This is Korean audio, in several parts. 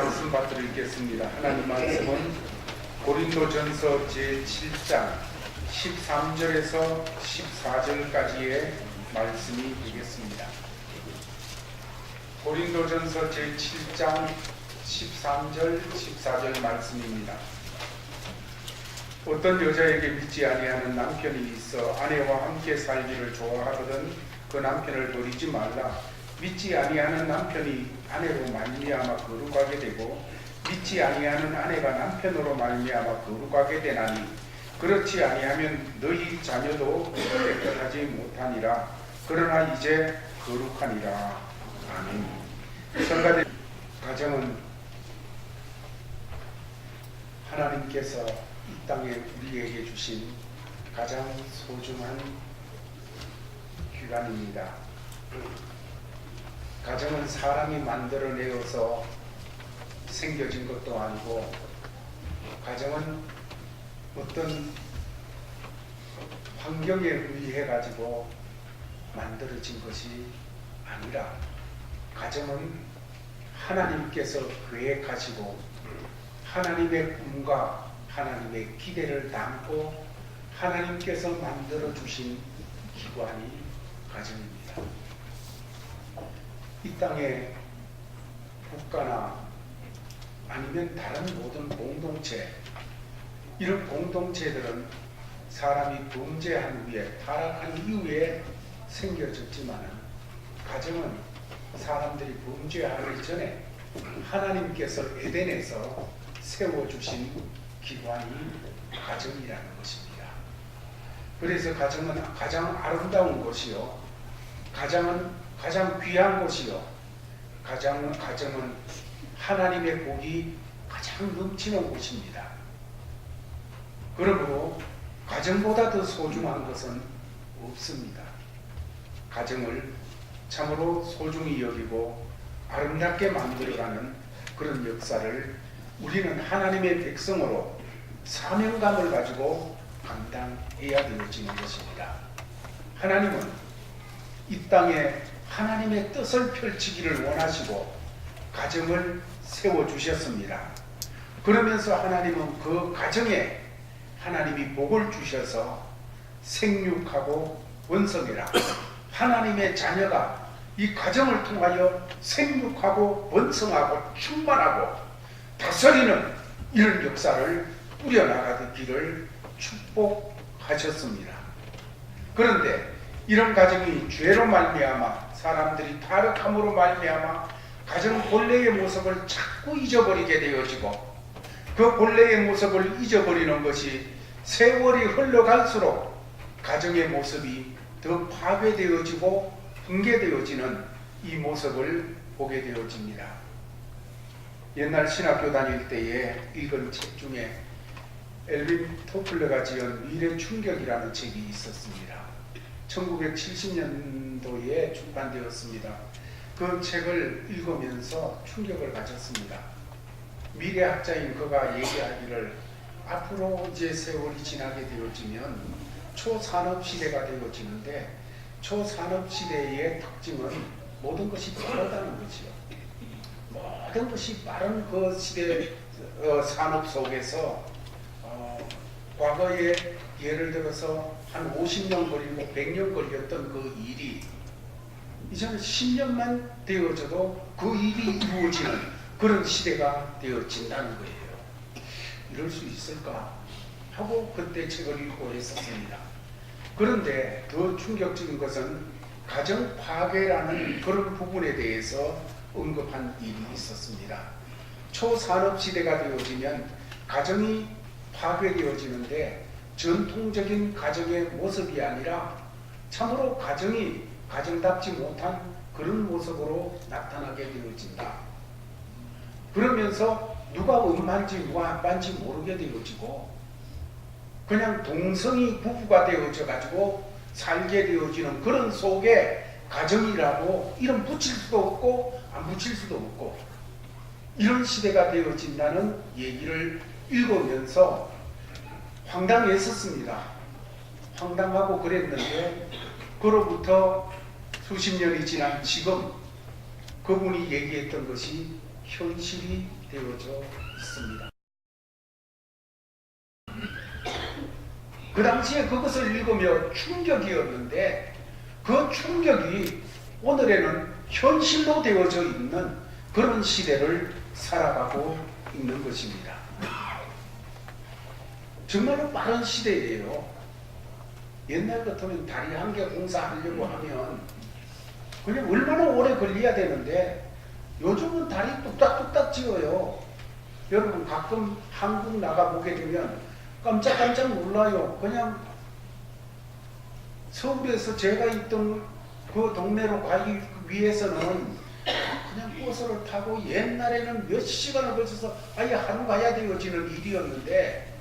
말씀 받드리겠습니다. 하나님 말씀은 고린도전서 제7장 13절에서 14절까지의 말씀이 되겠습니다. 고린도전서 제7장 13절 14절 말씀입니다. 어떤 여자에게 믿지 아니하는 남편이 있어 아내와 함께 살기를 좋아하거든 그 남편을 버리지 말라. 믿지 아니하는 남편이 아내로 말미암아 거룩하게 되고 믿지 아니하는 아내가 남편으로 말미암아 거룩하게 되나니 그렇지 아니하면 너희 자녀도 깨끗하지 못하니라. 그러나 이제 거룩하니라. 아멘. 성가대 가정은 하나님께서 이 땅에 우리에게 주신 가장 소중한 기관입니다. 가정은 사람이 만들어내어서 생겨진 것도 아니고 가정은 어떤 환경에 의해 가지고 만들어진 것이 아니라 가정은 하나님께서 계획하시고 하나님의 꿈과 하나님의 기대를 담고 하나님께서 만들어 주신 기관이 가정입니다. 이 땅에 국가나 아니면 다른 모든 공동체, 이런 공동체들은 사람이 범죄한 후에 타락한 이후에 생겨졌지만 가정은 사람들이 범죄하기 전에 하나님께서 에덴에서 세워주신 기관이 가정이라는 것입니다. 그래서 가정은 가장 아름다운 곳이요, 가장 귀한 곳이요, 가정은 하나님의 복이 가장 넘치는 곳입니다. 그러므로 가정보다 더 소중한 것은 없습니다. 가정을 참으로 소중히 여기고 아름답게 만들어가는 그런 역사를 우리는 하나님의 백성으로 사명감을 가지고 감당해야 되어지는 것입니다. 하나님은 이 땅에 하나님의 뜻을 펼치기를 원하시고 가정을 세워주셨습니다. 그러면서 하나님은 그 가정에 하나님이 복을 주셔서 생육하고 번성해라. 하나님의 자녀가 이 가정을 통하여 생육하고 번성하고 충만하고 다스리는 이런 역사를 꾸려나가기를 축복하셨습니다. 그런데 이런 가정이 죄로 말미암아 사람들이 타락함으로 말미암아 가정 본래의 모습을 자꾸 잊어버리게 되어지고 그 본래의 모습을 잊어버리는 것이 세월이 흘러갈수록 가정의 모습이 더 파괴되어지고 붕괴되어지는 이 모습을 보게 되어집니다. 옛날 신학교 다닐 때에 읽은 책 중에 엘빈 토플러가 지은 미래 충격이라는 책이 있었습니다. 1970년도에 출판되었습니다. 그 책을 읽으면서 충격을 가졌습니다. 미래학자인 그가 얘기하기를 앞으로 이제 세월이 지나게 되어지면 초산업시대가 되어지는데 초산업시대의 특징은 모든 것이 빠르다는 것이요. 모든 것이 빠른 그 시대 산업 속에서 과거에 예를 들어서 한 50년 걸리고 100년 걸렸던 그 일이 이제는 10년만 되어져도 그 일이 이루어지는 그런 시대가 되어진다는 거예요. 이럴 수 있을까 하고 그때 책을 읽고 했었습니다. 그런데 더 충격적인 것은 가정 파괴라는 그런 부분에 대해서 언급한 일이 있었습니다. 초산업 시대가 되어지면 가정이 파괴되어지는데 전통적인 가정의 모습이 아니라 참으로 가정이 가정답지 못한 그런 모습으로 나타나게 되어진다. 그러면서 누가 엄마인지 누가 아빠인지 모르게 되어지고 그냥 동성이 부부가 되어져 가지고 살게 되어지는 그런 속에 가정이라고 이름 붙일 수도 없고 안 붙일 수도 없고 이런 시대가 되어진다는 얘기를 읽으면서 황당했었습니다. 황당하고 그랬는데 그로부터 수십 년이 지난 지금 그분이 얘기했던 것이 현실이 되어져 있습니다. 그 당시에 그것을 읽으며 충격이었는데 그 충격이 오늘에는 현실로 되어져 있는 그런 시대를 살아가고 있는 것입니다. 정말로 빠른 시대예요. 옛날 같으면 다리 한 개 공사하려고 하면 그냥 얼마나 오래 걸려야 되는데 요즘은 다리 뚝딱뚝딱 지어요. 여러분 가끔 한국 나가보게 되면 깜짝깜짝 놀라요. 그냥 서울에서 제가 있던 그 동네로 가기 위해서는 그냥 버스를 타고 옛날에는 몇 시간을 걸쳐서 아예 하루 가야 되어지는 일이었는데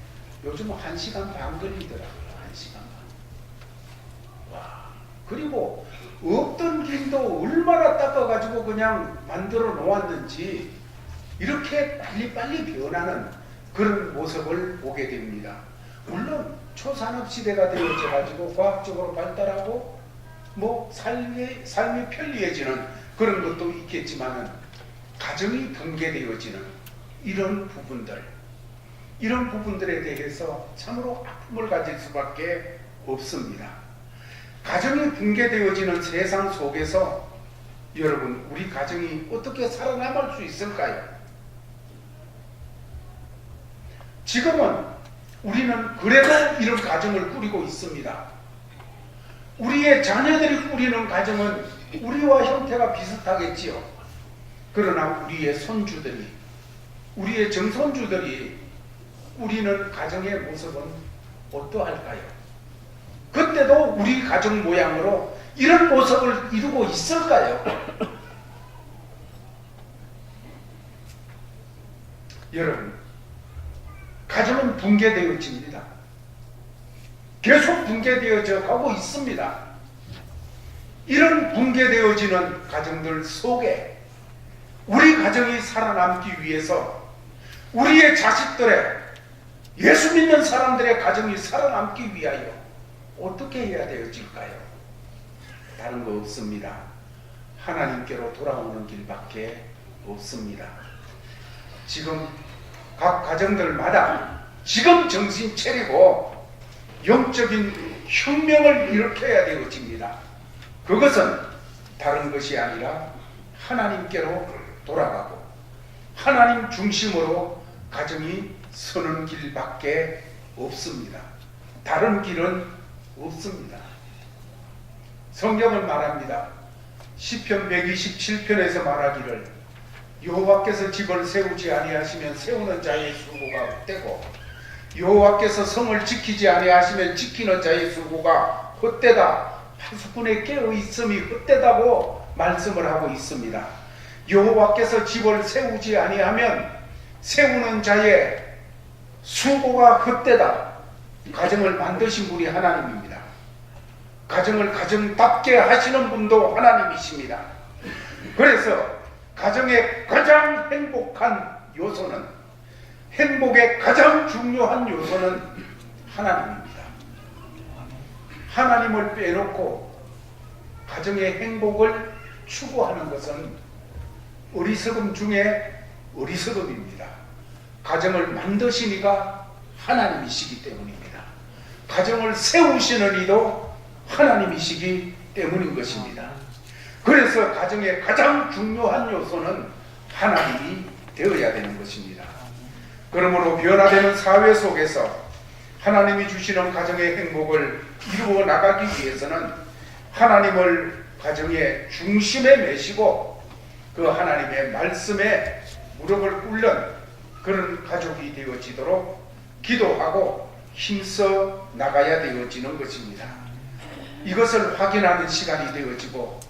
요즘은 1시간 반 걸리더라고요. 1시간 반. 와. 그리고 없던 길도 얼마나 닦아가지고 그냥 만들어 놓았는지 이렇게 빨리빨리 변하는 그런 모습을 보게 됩니다. 물론 초산업 시대가 되어져 가지고 과학적으로 발달하고 뭐 삶이 편리해지는 그런 것도 있겠지만은 가정이 붕괴되어지는 이런 부분들에 대해서 참으로 아픔을 가질 수밖에 없습니다. 가정이 붕괴되어지는 세상 속에서 여러분 우리 가정이 어떻게 살아남을 수 있을까요? 지금은 우리는 그래도 이런 가정을 꾸리고 있습니다. 우리의 자녀들이 꾸리는 가정은 우리와 형태가 비슷하겠지요. 그러나 우리의 손주들이, 우리의 정손주들이 꾸리는 가정의 모습은 어떠할까요? 그때도 우리 가정 모양으로 이런 모습을 이루고 있을까요? 여러분, 가정은 붕괴되어집니다. 계속 붕괴되어져 가고 있습니다. 이런 붕괴되어지는 가정들 속에 우리 가정이 살아남기 위해서 우리의 자식들의 예수 믿는 사람들의 가정이 살아남기 위하여 어떻게 해야 되어질까요? 다른 거 없습니다. 하나님께로 돌아오는 길밖에 없습니다. 지금 각 가정들마다 지금 정신 차리고 영적인 혁명을 일으켜야 되어집니다. 그것은 다른 것이 아니라 하나님께로 돌아가고 하나님 중심으로 가정이 서는 길밖에 없습니다. 다른 길은 없습니다. 성경은 말합니다. 시편 127편에서 말하기를 여호와께서 집을 세우지 아니하시면 세우는 자의 수고가 헛되고 여호와께서 성을 지키지 아니하시면 지키는 자의 수고가 헛되다. 파수꾼의 깨어있음이 헛되다고 말씀을 하고 있습니다. 여호와께서 집을 세우지 아니하면 세우는 자의 수고가 헛되다. 가정을 만드신 분이 하나님입니다. 가정을 가정답게 하시는 분도 하나님이십니다. 그래서 가정의 가장 행복한 요소는, 행복의 가장 중요한 요소는 하나님입니다. 하나님을 빼놓고 가정의 행복을 추구하는 것은 어리석음 중에 어리석음입니다. 가정을 만드신 이가 하나님이시기 때문입니다. 가정을 세우시는 이도 하나님이시기 때문인 것입니다. 그래서 가정의 가장 중요한 요소는 하나님이 되어야 되는 것입니다. 그러므로 변화되는 사회 속에서 하나님이 주시는 가정의 행복을 이루어 나가기 위해서는 하나님을 가정의 중심에 매시고 그 하나님의 말씀에 무릎을 꿇는 그런 가족이 되어지도록 기도하고 힘써 나가야 되어지는 것입니다. 이것을 확인하는 시간이 되어지고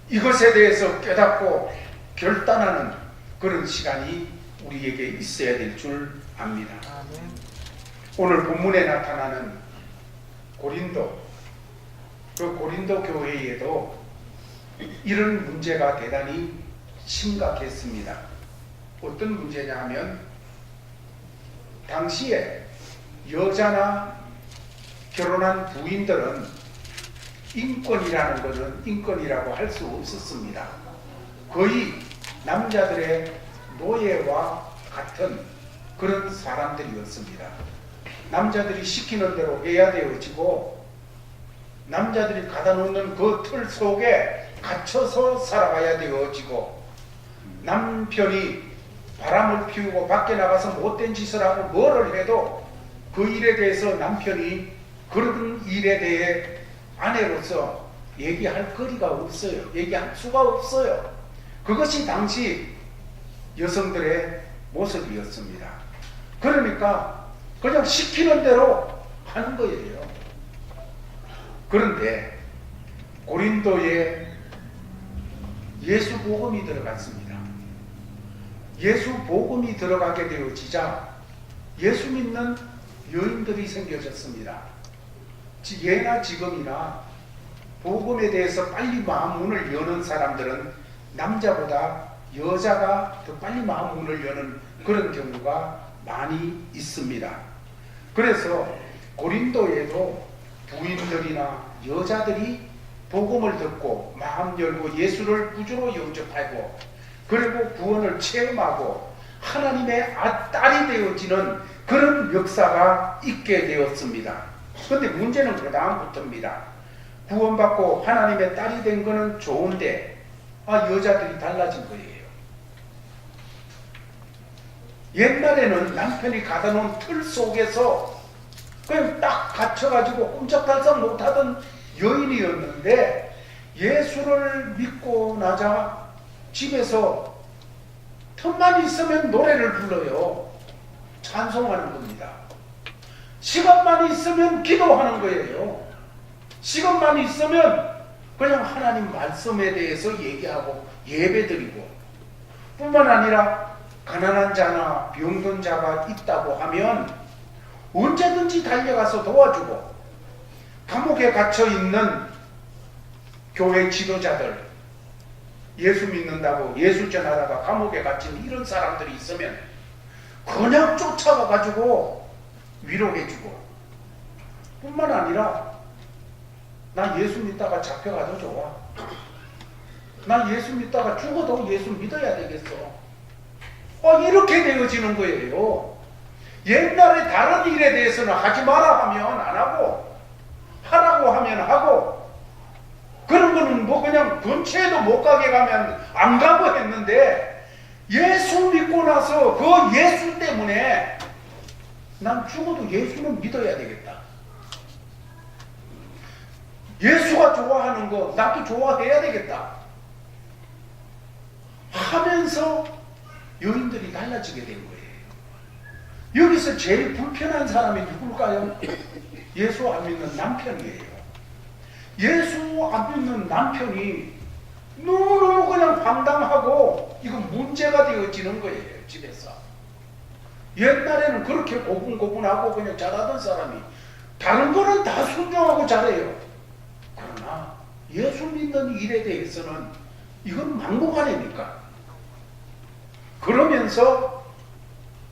이것에 대해서 깨닫고 결단하는 그런 시간이 우리에게 있어야 될 줄 압니다. 오늘 본문에 나타나는 고린도, 그 고린도 교회에도 이런 문제가 대단히 심각했습니다. 어떤 문제냐 하면 당시에 여자나 결혼한 부인들은 인권이라는 것은 인권이라고 할 수 없었습니다. 거의 남자들의 노예와 같은 그런 사람들이었습니다. 남자들이 시키는 대로 해야 되어지고 남자들이 가다 놓는 그 틀 속에 갇혀서 살아가야 되어지고 남편이 바람을 피우고 밖에 나가서 못된 짓을 하고 뭐를 해도 그 일에 대해서 남편이 그런 일에 대해 아내로서 얘기할 거리가 없어요. 얘기할 수가 없어요. 그것이 당시 여성들의 모습이었습니다. 그러니까 그냥 시키는 대로 하는 거예요. 그런데 고린도에 예수 복음이 들어갔습니다. 예수 복음이 들어가게 되어지자 예수 믿는 여인들이 생겨졌습니다. 예나 지금이나 복음에 대해서 빨리 마음 문을 여는 사람들은 남자보다 여자가 더 빨리 마음 문을 여는 그런 경우가 많이 있습니다. 그래서 고린도에도 부인들이나 여자들이 복음을 듣고 마음 열고 예수를 구주로 영접하고 그리고 구원을 체험하고 하나님의 딸이 되어지는 그런 역사가 있게 되었습니다. 그런데 문제는 그 다음부터입니다. 구원받고 하나님의 딸이 된 거는 좋은데 여자들이 달라진 거예요. 옛날에는 남편이 가다 놓은 틀 속에서 그냥 딱 갇혀가지고 꼼짝달싹 못하던 여인이었는데 예수를 믿고 나자 집에서 틈만 있으면 노래를 불러요. 찬송하는 겁니다. 시간만 있으면 기도하는 거예요. 시간만 있으면 그냥 하나님 말씀에 대해서 얘기하고 예배드리고 뿐만 아니라 가난한 자나 병든 자가 있다고 하면 언제든지 달려가서 도와주고 감옥에 갇혀있는 교회 지도자들 예수 믿는다고 예수 전하다가 감옥에 갇힌 이런 사람들이 있으면 그냥 쫓아가가지고 위로해주고 뿐만 아니라 나 예수 믿다가 잡혀가도 좋아. 나 예수 믿다가 죽어도 예수 믿어야 되겠어. 이렇게 되어지는 거예요. 옛날에 다른 일에 대해서는 하지 마라 하면 안 하고 하라고 하면 하고 그런 거는 뭐 그냥 근처에도 못 가게 가면 안 가고 했는데 예수 믿고 나서 그 예수 때문에 난 죽어도 예수는 믿어야 되겠다. 예수가 좋아하는 거 나도 좋아해야 되겠다 하면서 여인들이 달라지게 된 거예요. 여기서 제일 불편한 사람이 누굴까요? 예수 안 믿는 남편이에요. 예수 안 믿는 남편이 너무너무 그냥 황당하고 이건 문제가 되어지는 거예요. 집에서. 옛날에는 그렇게 고분고분하고 그냥 잘하던 사람이 다른 거는 다 순종하고 잘해요. 그러나 예수 믿는 일에 대해서는 이건 막무가내니까. 그러면서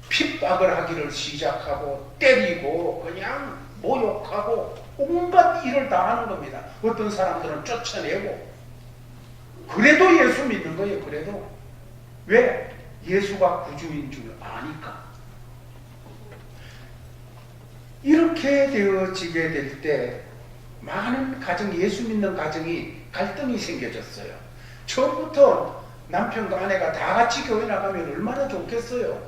핍박을 하기를 시작하고 때리고 그냥 모욕하고 온갖 일을 다 하는 겁니다. 어떤 사람들은 쫓아내고 그래도 예수 믿는 거예요. 그래도 왜? 예수가 구주인 줄 아니까. 이렇게 되어지게 될 때 많은 가정, 예수 믿는 가정이 갈등이 생겨졌어요. 처음부터 남편과 아내가 다 같이 교회 나가면 얼마나 좋겠어요.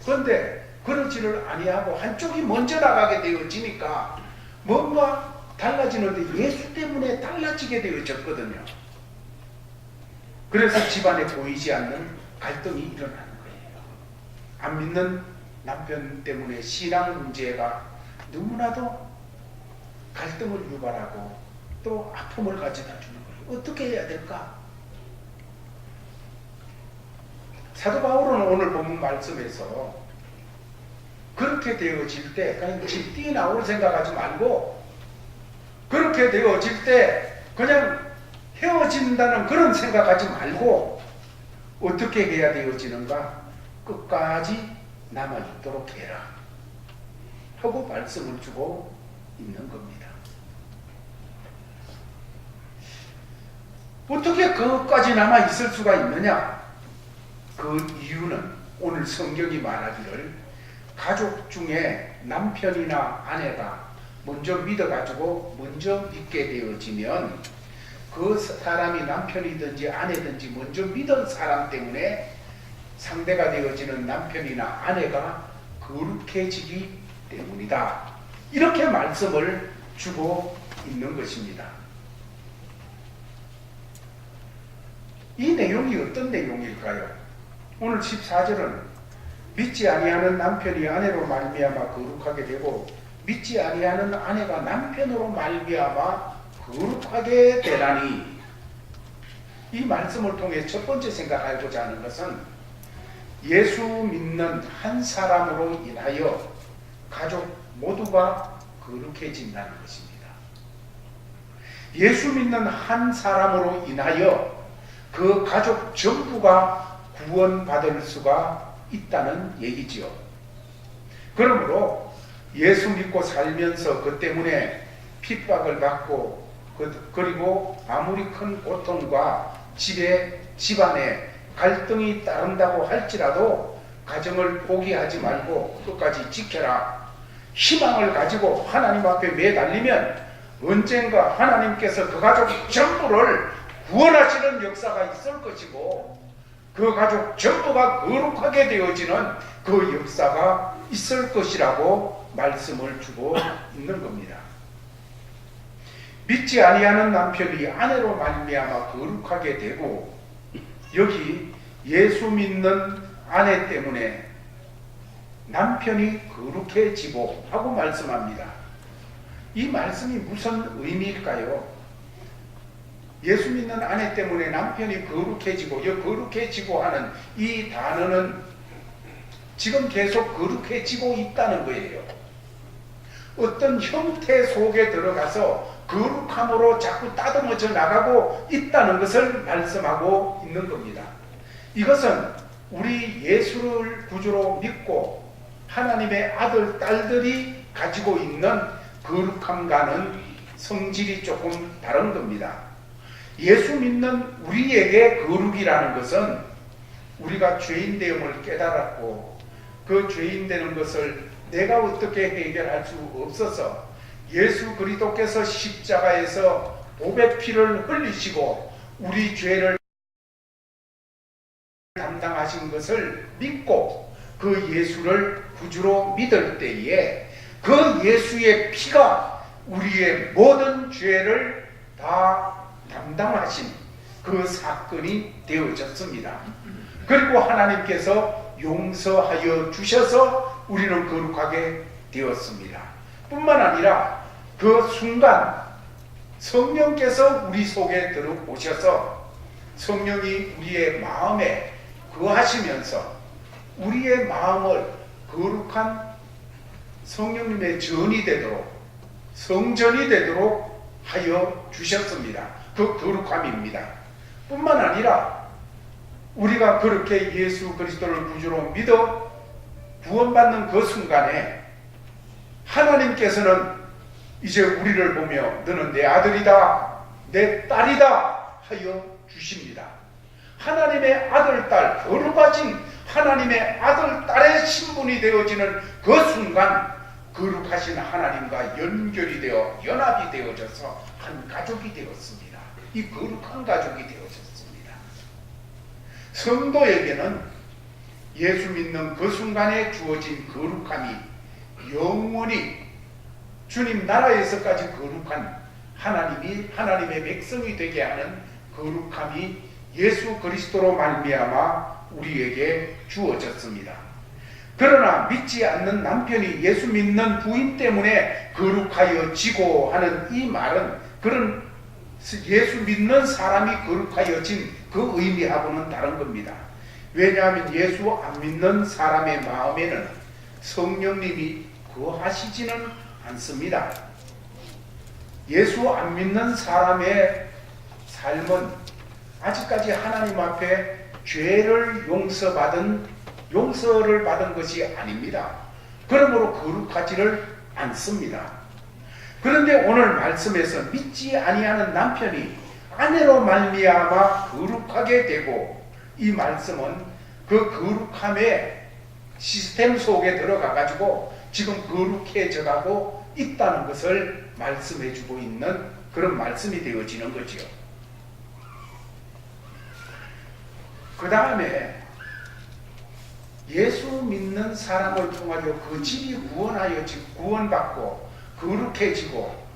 그런데 그러지를 아니하고 한쪽이 먼저 나가게 되어지니까 뭔가 달라지는데 예수 때문에 달라지게 되어졌거든요. 그래서 집안에 보이지 않는 갈등이 일어나는 거예요. 안 믿는 남편 때문에 신앙 문제가 너무나도 갈등을 유발하고 또 아픔을 가져다 주는 거예요. 어떻게 해야 될까? 사도 바울은 오늘 본문 말씀에서 그렇게 되어질 때 그냥 집 뛰어나올 생각하지 말고 그렇게 되어질 때 그냥 헤어진다는 그런 생각하지 말고 어떻게 해야 되어지는가? 끝까지 남아있도록 해라 하고 말씀을 주고 있는 겁니다. 어떻게 그것까지 남아있을 수가 있느냐? 그 이유는 오늘 성경이 말하기를 가족 중에 남편이나 아내가 먼저 믿어가지고 먼저 믿게 되어지면 그 사람이 남편이든지 아내든지 먼저 믿은 사람 때문에 상대가 되어지는 남편이나 아내가 거룩해지기 때문이다. 이렇게 말씀을 주고 있는 것입니다. 이 내용이 어떤 내용일까요? 오늘 14절은 믿지 아니하는 남편이 아내로 말미암아 거룩하게 되고 믿지 아니하는 아내가 남편으로 말미암아 거룩하게 되라니. 이 말씀을 통해 첫 번째 생각하고자 하는 것은 예수 믿는 한 사람으로 인하여 가족 모두가 거룩해진다는 것입니다. 예수 믿는 한 사람으로 인하여 그 가족 전부가 구원받을 수가 있다는 얘기지요. 그러므로 예수 믿고 살면서 그 때문에 핍박을 받고 그리고 아무리 큰 고통과 집안에 갈등이 따른다고 할지라도 가정을 포기하지 말고 끝까지 지켜라. 희망을 가지고 하나님 앞에 매달리면 언젠가 하나님께서 그 가족 전부를 구원하시는 역사가 있을 것이고 그 가족 전부가 거룩하게 되어지는 그 역사가 있을 것이라고 말씀을 주고 있는 겁니다. 믿지 아니하는 남편이 아내로 말미암아 거룩하게 되고 여기 예수 믿는 아내 때문에 남편이 거룩해지고 하고 말씀합니다. 이 말씀이 무슨 의미일까요? 예수 믿는 아내 때문에 남편이 거룩해지고 거룩해지고 하는 이 단어는 지금 계속 거룩해지고 있다는 거예요. 어떤 형태 속에 들어가서 거룩함으로 자꾸 따듬어져 나가고 있다는 것을 말씀하고 있는 겁니다. 이것은 우리 예수를 구주로 믿고 하나님의 아들, 딸들이 가지고 있는 거룩함과는 성질이 조금 다른 겁니다. 예수 믿는 우리에게 거룩이라는 것은 우리가 죄인 되음을 깨달았고 그 죄인 되는 것을 내가 어떻게 해결할 수 없어서 예수 그리스도께서 십자가에서 보배 피를 흘리시고 우리 죄를 담당하신 것을 믿고 그 예수를 구주로 믿을 때에 그 예수의 피가 우리의 모든 죄를 다 담당하신 그 사건이 되어졌습니다. 그리고 하나님께서 용서하여 주셔서 우리는 거룩하게 되었습니다. 뿐만 아니라 그 순간 성령께서 우리 속에 들어오셔서 성령이 우리의 마음에 거하시면서 우리의 마음을 거룩한 성령님의 전이 되도록 성전이 되도록 하여 주셨습니다. 그 거룩함입니다. 뿐만 아니라 우리가 그렇게 예수 그리스도를 구주로 믿어 구원받는 그 순간에 하나님께서는 이제 우리를 보며 너는 내 아들이다 내 딸이다 하여 주십니다. 하나님의 아들, 딸, 거룩하신 하나님의 아들, 딸의 신분이 되어지는 그 순간 거룩하신 하나님과 연결이 되어 연합이 되어져서 한 가족이 되었습니다. 이 거룩한 가족이 되어졌습니다. 성도에게는 예수 믿는 그 순간에 주어진 거룩함이 영원히 주님 나라에서까지 거룩한 하나님의 백성이 되게 하는 거룩함이 예수 그리스도로 말미암아 우리에게 주어졌습니다. 그러나 믿지 않는 남편이 예수 믿는 부인 때문에 거룩하여지고 하는 이 말은 그런 예수 믿는 사람이 거룩하여진 그 의미하고는 다른 겁니다. 왜냐하면 예수 안 믿는 사람의 마음에는 성령님이 거하시지는 않습니다. 예수 안 믿는 사람의 삶은 아직까지 하나님 앞에 죄를 용서를 받은 것이 아닙니다. 그러므로 거룩하지를 않습니다. 그런데 오늘 말씀에서 믿지 아니하는 남편이 아내로 말미암아 거룩하게 되고 이 말씀은 그 거룩함의 시스템 속에 들어가 가지고 지금 거룩해져 가고 있다는 것을 말씀해 주고 있는 그런 말씀이 되어지는 거지요. 그 다음에 예수 믿는 사람을 통하여 그 집이 구원받고 거룩해지고,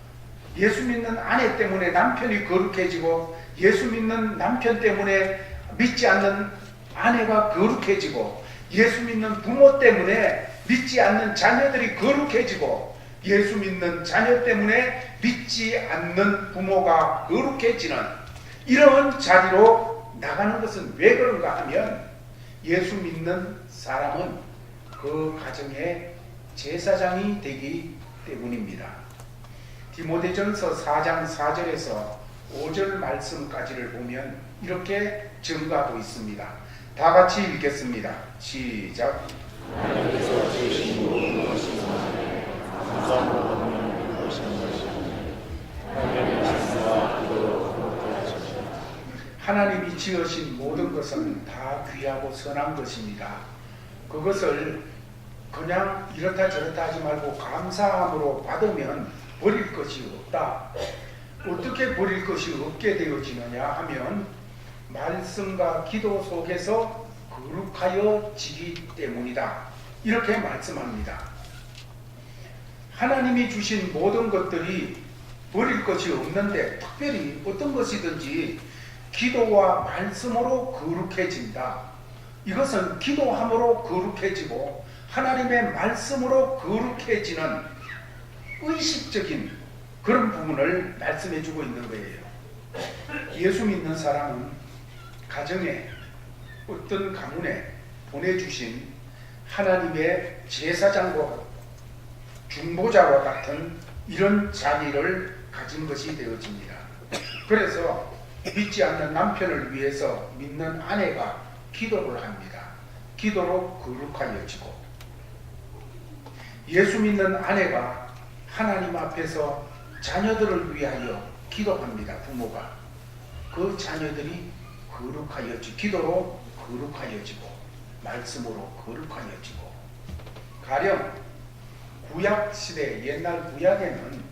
예수 믿는 아내 때문에 남편이 거룩해지고, 예수 믿는 남편 때문에 믿지 않는 아내가 거룩해지고, 예수 믿는 부모 때문에 믿지 않는 자녀들이 거룩해지고, 예수 믿는 자녀 때문에 믿지 않는 부모가 거룩해지는 이런 자리로 나가는 것은 왜 그런가 하면, 예수 믿는 사람은 그 가정의 제사장이 되기 때문입니다. 디모데전서 4장 4절에서 5절 말씀까지를 보면 이렇게 증거하고 있습니다. 다 같이 읽겠습니다. 시작. 하나님께서 주신 모든 것이 감사함으로 받는 것인 것이니 하나님의 말씀과 기도로 거룩하게 하시니 하나님이 지으신 모든 것은 다 귀하고 선한 것입니다. 그것을 그냥 이렇다 저렇다 하지 말고 감사함으로 받으면 버릴 것이 없다. 어떻게 버릴 것이 없게 되어지느냐 하면 말씀과 기도 속에서 거룩하여 지기 때문이다. 이렇게 말씀합니다. 하나님이 주신 모든 것들이 버릴 것이 없는데, 특별히 어떤 것이든지 기도와 말씀으로 거룩해진다. 이것은 기도함으로 거룩해지고 하나님의 말씀으로 거룩해지는 의식적인 그런 부분을 말씀해 주고 있는 거예요. 예수 믿는 사람은 가정에, 어떤 가문에 보내주신 하나님의 제사장과 중보자와 같은 이런 자리를 가진 것이 되어집니다. 그래서 믿지 않는 남편을 위해서 믿는 아내가 기도를 합니다. 기도로 거룩하여지고, 예수 믿는 아내가 하나님 앞에서 자녀들을 위하여 기도합니다. 부모가 그 자녀들이 거룩하여지고, 기도로 거룩하여지고 말씀으로 거룩하여지고. 가령 구약시대, 옛날 구약에는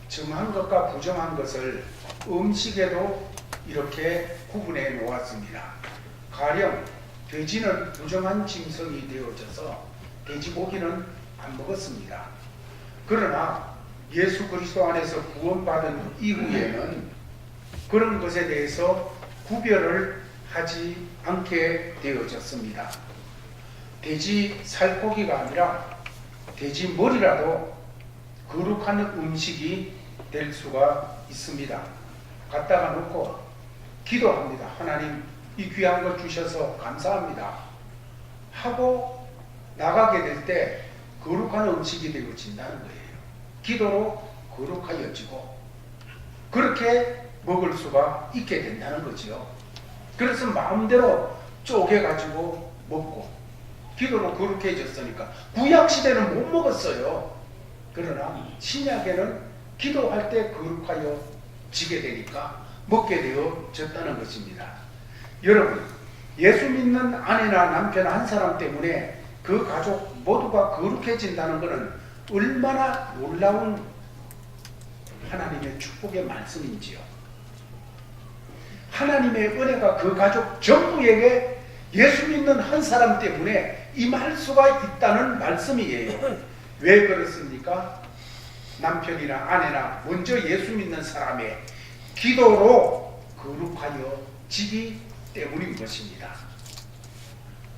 정한 것과 부정한 것을 음식에도 이렇게 구분해 놓았습니다. 가령 돼지는 부정한 짐승이 되어져서 돼지고기는 안 먹었습니다. 그러나 예수 그리스도 안에서 구원받은 이후에는 그런 것에 대해서 구별을 하지 않게 되어졌습니다. 돼지 살코기가 아니라 돼지 머리라도 거룩한 음식이 될 수가 있습니다. 갖다가 놓고 기도합니다. 하나님, 이 귀한 것 주셔서 감사합니다 하고 나가게 될 때 거룩한 음식이 되어진다는 거예요. 기도로 거룩하여지고 그렇게 먹을 수가 있게 된다는 거지요. 그래서 마음대로 쪼개가지고 먹고, 기도로 거룩해졌으니까. 구약시대는 못 먹었어요. 그러나 신약에는 기도할 때 거룩하여 지게 되니까 먹게 되어졌다는 것입니다. 여러분, 예수 믿는 아내나 남편 한 사람 때문에 그 가족 모두가 거룩해진다는 것은 얼마나 놀라운 하나님의 축복의 말씀인지요. 하나님의 은혜가 그 가족 전부에게 예수 믿는 한 사람 때문에 임할 수가 있다는 말씀이에요. 왜 그렇습니까? 남편이나 아내나 먼저 예수 믿는 사람의 기도로 거룩하여 지기 때문인 것입니다.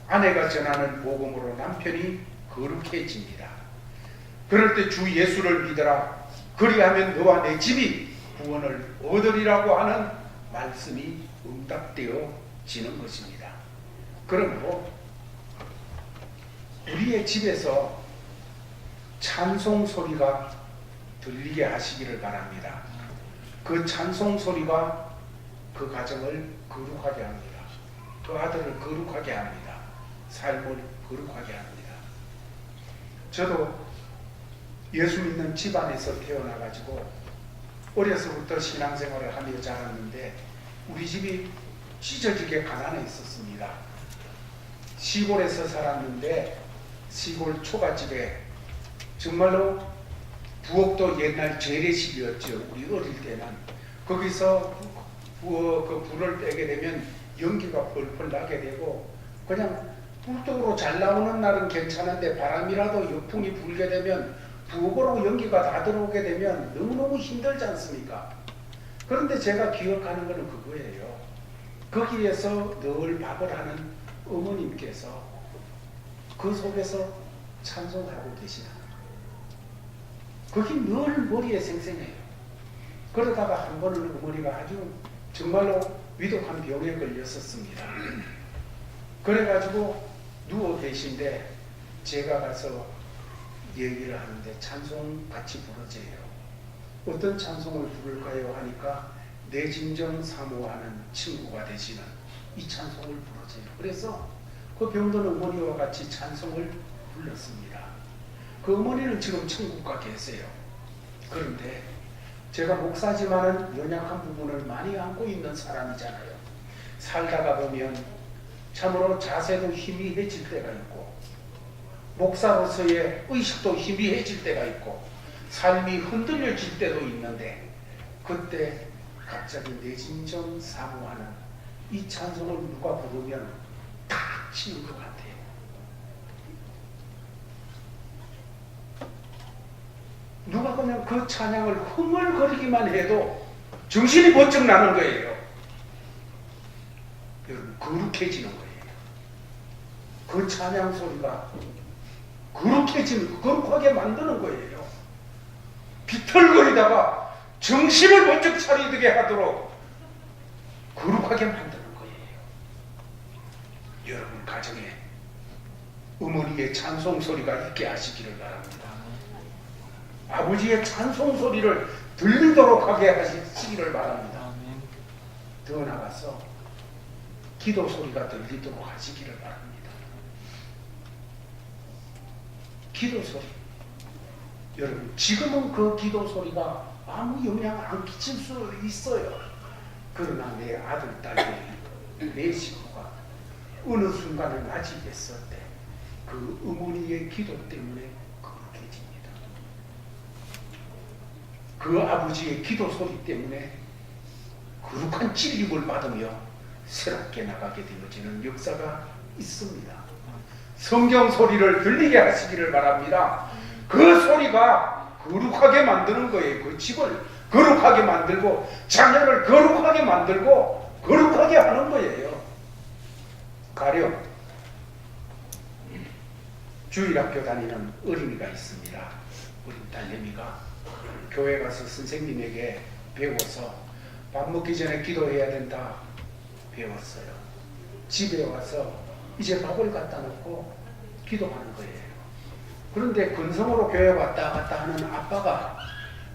아내가 전하는 복음으로 남편이 거룩해집니다. 그럴 때 주 예수를 믿어라. 그리하면 너와 내 집이 구원을 얻으리라고 하는 말씀이 응답되어지는 것입니다. 그러므로 우리의 집에서 찬송 소리가 들리게 하시기를 바랍니다. 그 찬송 소리가 그 가정을 거룩하게 합니다. 그 아들을 거룩하게 합니다. 삶을 거룩하게 합니다. 저도 예수 믿는 집안에서 태어나가지고 어려서부터 신앙생활을 하며 자랐는데 우리 집이 찢어지게 가난해 있었습니다. 시골에서 살았는데 시골 초가집에 정말로 부엌도 옛날 재래식이었죠. 우리 어릴 때는. 거기서 그 불을 떼게 되면 연기가 펄펄 나게 되고 그냥 불독으로 잘 나오는 날은 괜찮은데 바람이라도 역풍이 불게 되면 부엌으로 연기가 다 들어오게 되면 너무너무 힘들지 않습니까? 그런데 제가 기억하는 것은 그거예요. 거기에서 늘 밥을 하는 어머님께서 그 속에서 찬송하고 계시다. 그게 늘 머리에 생생해요. 그러다가 한 번은 어머니가 아주 정말로 위독한 병에 걸렸었습니다. 그래가지고 누워 계신데 제가 가서 얘기를 하는데 찬송 같이 부르세요. 어떤 찬송을 부를까요? 하니까 내 진정 사모하는 친구가 되시는 이 찬송을 부르세요. 그래서 그 병든 어머니와 같이 찬송을 불렀습니다. 그 어머니는 지금 천국 가 계세요. 그런데 제가 목사지만은 연약한 부분을 많이 안고 있는 사람이잖아요. 살다가 보면 참으로 자세도 희미해질 때가 있고 목사로서의 의식도 희미해질 때가 있고 삶이 흔들려질 때도 있는데 그때 갑자기 내 진정 사모하는 이 찬송을 누가 부르면 탁 치는 것 같아요. 누가 그냥 그 찬양을 흥얼거리기만 해도 정신이 번쩍 나는 거예요. 여러분, 거룩해지는 거예요. 그 찬양 소리가 거룩하게 만드는 거예요. 비틀거리다가 정신을 번쩍 차리게 하도록 거룩하게 만드는 거예요. 여러분 가정에 어머니의 찬송 소리가 있게 하시기를 바랍니다. 아버지의 찬송 소리를 들리도록 하게 하시기를 바랍니다. 더 나아가서 기도 소리가 들리도록 하시기를 바랍니다. 기도 소리. 여러분 지금은 그 기도 소리가 아무 영향 안 끼칠 수 있어요. 그러나 내 아들, 딸, 내 식구가 어느 순간을 맞이했을 때 그 어머니의 기도 때문에 거룩해집니다. 그 아버지의 기도 소리 때문에 거룩한 찔림을 받으며 새롭게 나가게 되어지는 역사가 있습니다. 성경 소리를 들리게 하시기를 바랍니다. 그 소리가 거룩하게 만드는 거예요. 그 집을 거룩하게 만들고 자녀를 거룩하게 만들고 거룩하게 하는 거예요. 가령 주일학교 다니는 어린이가 있습니다. 어린 딸내미가 교회 가서 선생님에게 배워서 밥 먹기 전에 기도해야 된다 배웠어요. 집에 와서 이제 밥을 갖다 놓고 기도하는 거예요. 그런데 근성으로 교회 왔다 갔다 하는 아빠가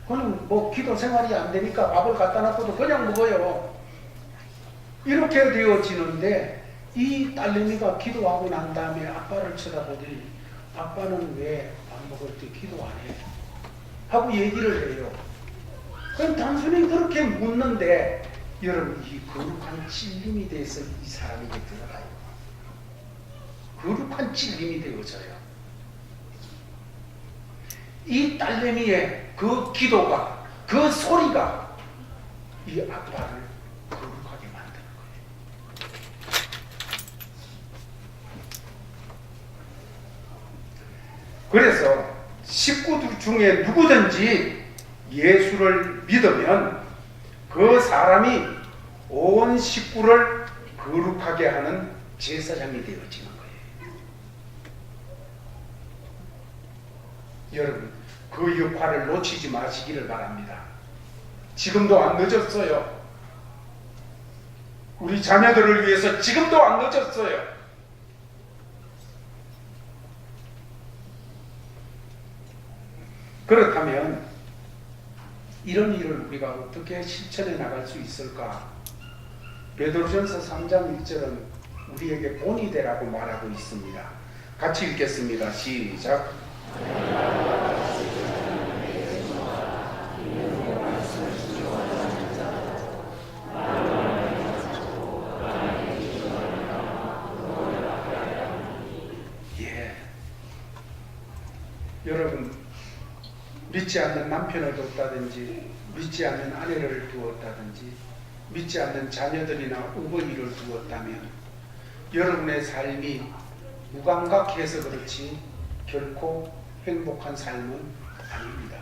그는 뭐 기도 생활이 안 되니까 밥을 갖다 놔둬도 그냥 먹어요. 이렇게 되어지는데 이 딸내미가 기도하고 난 다음에 아빠를 쳐다보더니 아빠는 왜 밥 먹을 때 기도 안 해? 하고 얘기를 해요. 그럼 단순히 그렇게 묻는데 여러분 이 거룩한 찔림이 돼서 이 사람에게 들어가요. 거룩한 찔림이 되어져요. 이 딸내미의 그 기도가 그 소리가 이 아빠를 거룩하게 만드는 거예요. 그래서 식구들 중에 누구든지 예수를 믿으면 그 사람이 온 식구를 거룩하게 하는 제사장이 되어지는 거예요. 여러분 그 역할을 놓치지 마시기를 바랍니다. 지금도 안 늦었어요. 우리 자녀들을 위해서 지금도 안 늦었어요. 그렇다면 이런 일을 우리가 어떻게 실천해 나갈 수 있을까? 베드로전서 3장 1절은 우리에게 본이 되라고 말하고 있습니다. 같이 읽겠습니다. 시작. 믿지 않는 남편을 뒀다든지 믿지 않는 아내를 두었다든지 믿지 않는 자녀들이나 우버이를 두었다면 여러분의 삶이 무감각해서 그렇지 결코 행복한 삶은 아닙니다.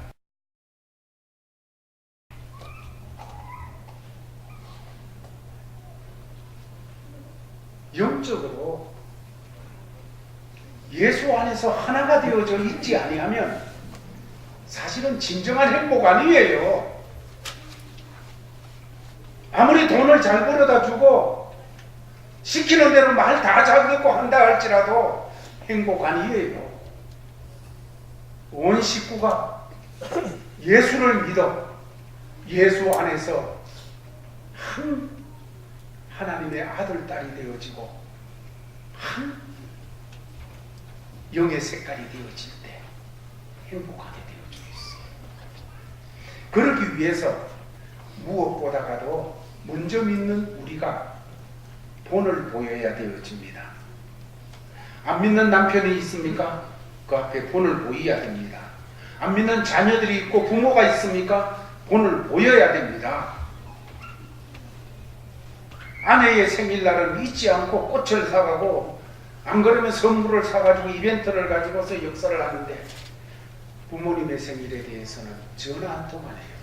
영적으로 예수 안에서 하나가 되어져 있지 아니하면 사실은 진정한 행복 아니에요. 아무리 돈을 잘 벌어다 주고 시키는 대로 말 다 잘 듣고 한다 할지라도 행복 아니에요. 온 식구가 예수를 믿어 예수 안에서 한 하나님의 아들, 딸이 되어지고 한 영의 색깔이 되어질 때 행복하게 되어지고 있어요. 그러기 위해서 무엇보다가도 먼저 믿는 우리가 본을 보여야 되어집니다. 안 믿는 남편이 있습니까? 그 앞에 본을 보여야 됩니다. 안 믿는 자녀들이 있고 부모가 있습니까? 본을 보여야 됩니다. 아내의 생일날은 잊지 않고 꽃을 사가고 안 그러면 선물을 사가지고 이벤트를 가지고서 역사를 하는데 부모님의 생일에 대해서는 전화 한 통만 해요.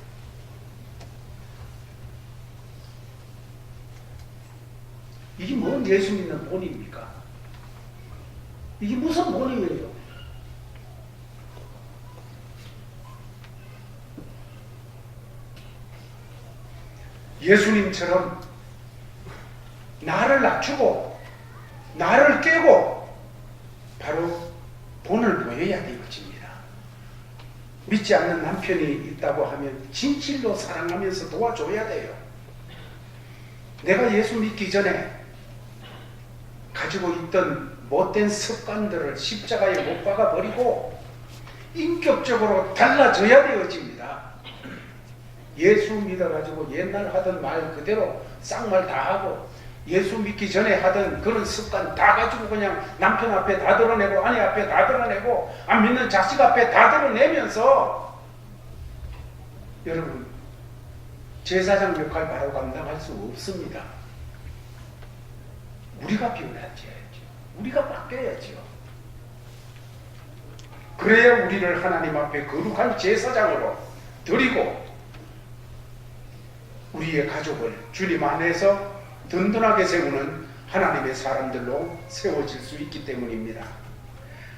이게 뭔 예수 믿는 본입니까? 이게 무슨 본이에요? 예수님처럼 나를 낮추고 나를 깨고 바로 본을 보여야 되어집니다. 믿지 않는 남편이 있다고 하면 진실로 사랑하면서 도와줘야 돼요. 내가 예수 믿기 전에 가지고 있던 못된 습관들을 십자가에 못 박아 버리고 인격적으로 달라져야 되어집니다. 예수 믿어가지고 옛날 하던 말 그대로 쌍말 다 하고 예수 믿기 전에 하던 그런 습관 다 가지고 그냥 남편 앞에 다 드러내고 아내 앞에 다 드러내고 안 믿는 자식 앞에 다 드러내면서 여러분 제사장 역할 바로 감당할 수 없습니다. 우리가 변화해야죠. 우리가 바뀌어야죠. 그래야 우리를 하나님 앞에 거룩한 제사장으로 드리고 우리의 가족을 주님 안에서 든든하게 세우는 하나님의 사람들로 세워질 수 있기 때문입니다.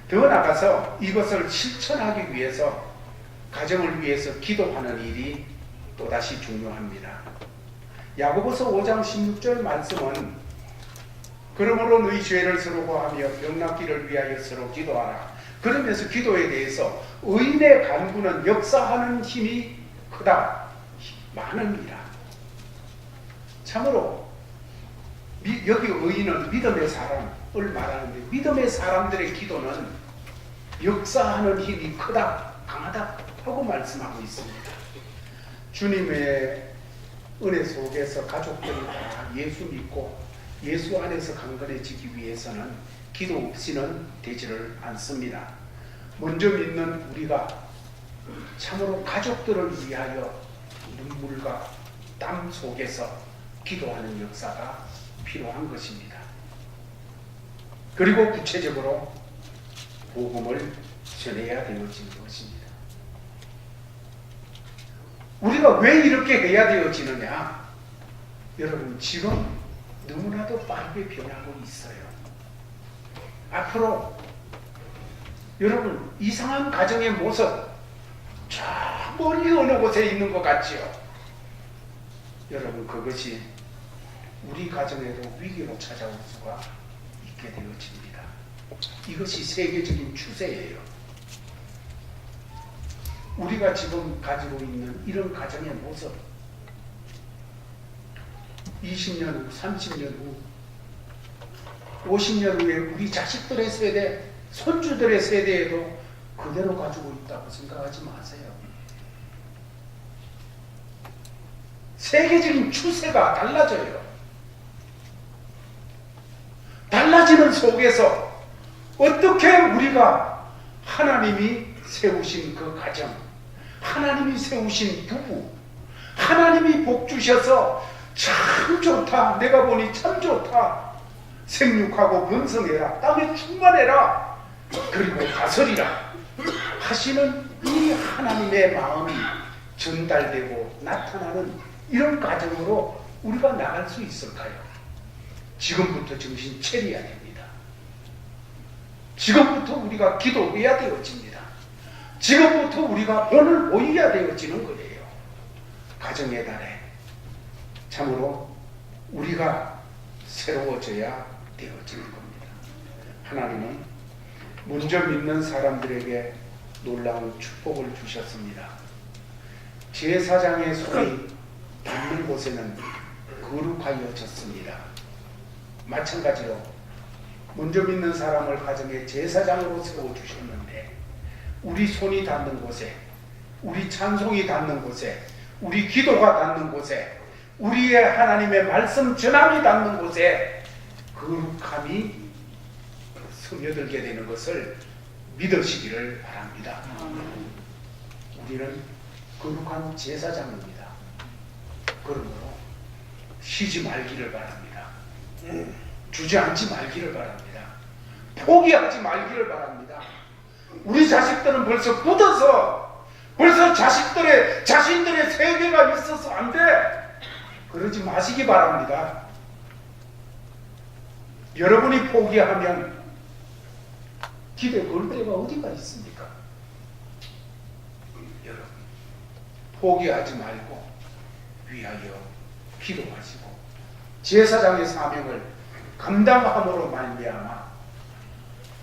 더 나아가서 이것을 실천하기 위해서 가정을 위해서 기도하는 일이 또다시 중요합니다. 야고보서 5장 16절 말씀은 그러므로 너희 죄를 서로 고하며 병낫기를 위하여 서로 기도하라. 그러면서 기도에 대해서 의인의 간구는 역사하는 힘이 크다. 많습니다. 참으로 여기 의인은 믿음의 사람을 말하는데 믿음의 사람들의 기도는 역사하는 힘이 크다, 강하다 하고 말씀하고 있습니다. 주님의 은혜 속에서 가족들이 다 예수 믿고 예수 안에서 강건해지기 위해서는 기도 없이는 되지를 않습니다. 먼저 믿는 우리가 참으로 가족들을 위하여 눈물과 땀 속에서 기도하는 역사가 필요한 것입니다. 그리고 구체적으로 복음을 전해야 되어지는 것입니다. 우리가 왜 이렇게 해야 되어지느냐? 여러분 지금 너무나도 빠르게 변하고 있어요. 앞으로 여러분 이상한 가정의 모습 저 멀리 어느 곳에 있는 것 같지요? 여러분 그것이 우리 가정에도 위기로 찾아올 수가 있게 되어집니다. 이것이 세계적인 추세예요. 우리가 지금 가지고 있는 이런 가정의 모습 20년 후, 30년 후, 50년 후에 우리 자식들의 세대, 손주들의 세대에도 그대로 가지고 있다고 생각하지 마세요. 세계적인 추세가 달라져요. 달라지는 속에서 어떻게 우리가 하나님이 세우신 그 가정, 하나님이 세우신 부부, 하나님이 복 주셔서 참 좋다, 내가 보니 참 좋다, 생육하고 번성해라, 땅에 충만해라, 그리고 다스리라 하시는 이 하나님의 마음이 전달되고 나타나는 이런 과정으로 우리가 나갈 수 있을까요? 지금부터 정신 차려야 됩니다. 지금부터 우리가 기도해야 되어집니다. 지금부터 우리가 본을 보여야 되어지는 거예요. 가정의 달에 참으로 우리가 새로워져야 되어지는 겁니다. 하나님은 먼저 믿는 사람들에게 놀라운 축복을 주셨습니다. 제사장의 손이 닿는 곳에는 거룩하여졌습니다. 마찬가지로 먼저 믿는 사람을 가정의 제사장으로 세워주셨는데 우리 손이 닿는 곳에, 우리 찬송이 닿는 곳에, 우리 기도가 닿는 곳에, 우리의 하나님의 말씀 전함이 닿는 곳에 거룩함이 스며들게 되는 것을 믿으시기를 바랍니다. 우리는 거룩한 제사장입니다. 그러므로 쉬지 말기를 바랍니다. 주저앉지 말기를 바랍니다. 포기하지 말기를 바랍니다. 우리 자식들은 벌써 굳어서, 벌써 자신들의 세계가 있어서 안 돼. 그러지 마시기 바랍니다. 여러분이 포기하면 기대 걸 데가 어디가 있습니까? 여러분, 포기하지 말고 위하여 기도하시고 제사장의 사명을 감당함으로 말미암아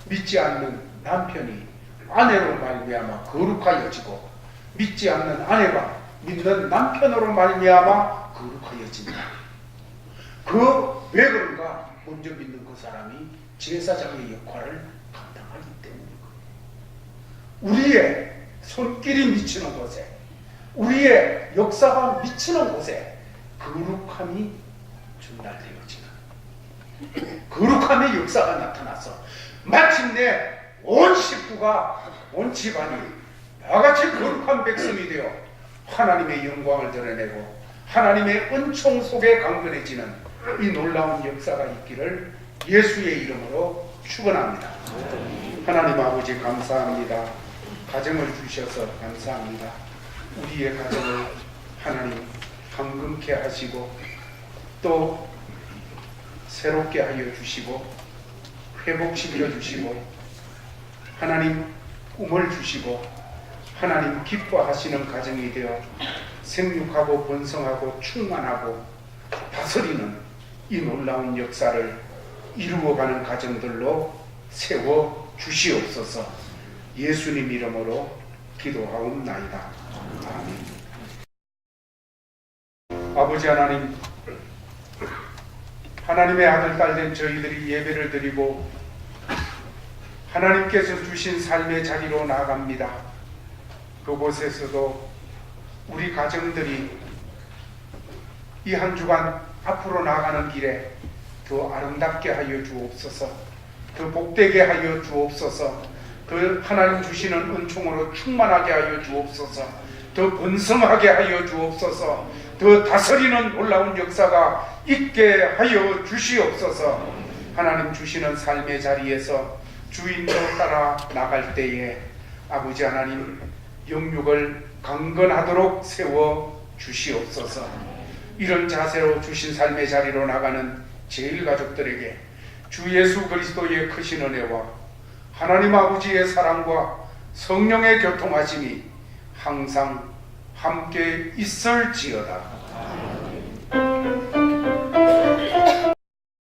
믿지 않는 남편이 아내로 말미암아 거룩하여지고 믿지 않는 아내가 믿는 남편으로 말미암아 거룩하여진다. 왜 그런가? 먼저 믿는 그 사람이 제사장의 역할을 감당하기 때문인 거예요. 우리의 손길이 미치는 곳에, 우리의 역사가 미치는 곳에 거룩함이 전달되어지는, 거룩함의 역사가 나타나서 마침내 온 식구가, 온 집안이 나같이 거룩한 백성이 되어 하나님의 영광을 드러내고 하나님의 은총 속에 강건해지는 이 놀라운 역사가 있기를 예수의 이름으로 축원합니다. 하나님 아버지 감사합니다. 가정을 주셔서 감사합니다. 우리의 가정을 하나님 감금케 하시고 또 새롭게 하여 주시고 회복시켜 주시고 하나님 꿈을 주시고 하나님 기뻐하시는 가정이 되어 생육하고 번성하고 충만하고 다스리는 이 놀라운 역사를 이루어가는 가정들로 세워 주시옵소서. 예수님 이름으로 기도하옵나이다. 아멘. 아버지 하나님, 하나님의 아들 딸된 저희들이 예배를 드리고 하나님께서 주신 삶의 자리로 나아갑니다. 그곳에서도 우리 가정들이 이 한 주간 앞으로 나아가는 길에 더 아름답게 하여 주옵소서, 더 복되게 하여 주옵소서, 더 하나님 주시는 은총으로 충만하게 하여 주옵소서, 더 번성하게 하여 주옵소서, 더 다스리는 놀라운 역사가 있게 하여 주시옵소서. 하나님 주시는 삶의 자리에서 주인으로 따라 나갈 때에 아버지 하나님 영육을 강건하도록 세워 주시옵소서. 이런 자세로 주신 삶의 자리로 나가는 제일가족들에게 주 예수 그리스도의 크신 은혜와 하나님 아버지의 사랑과 성령의 교통하심이 항상 함께 있을지어다.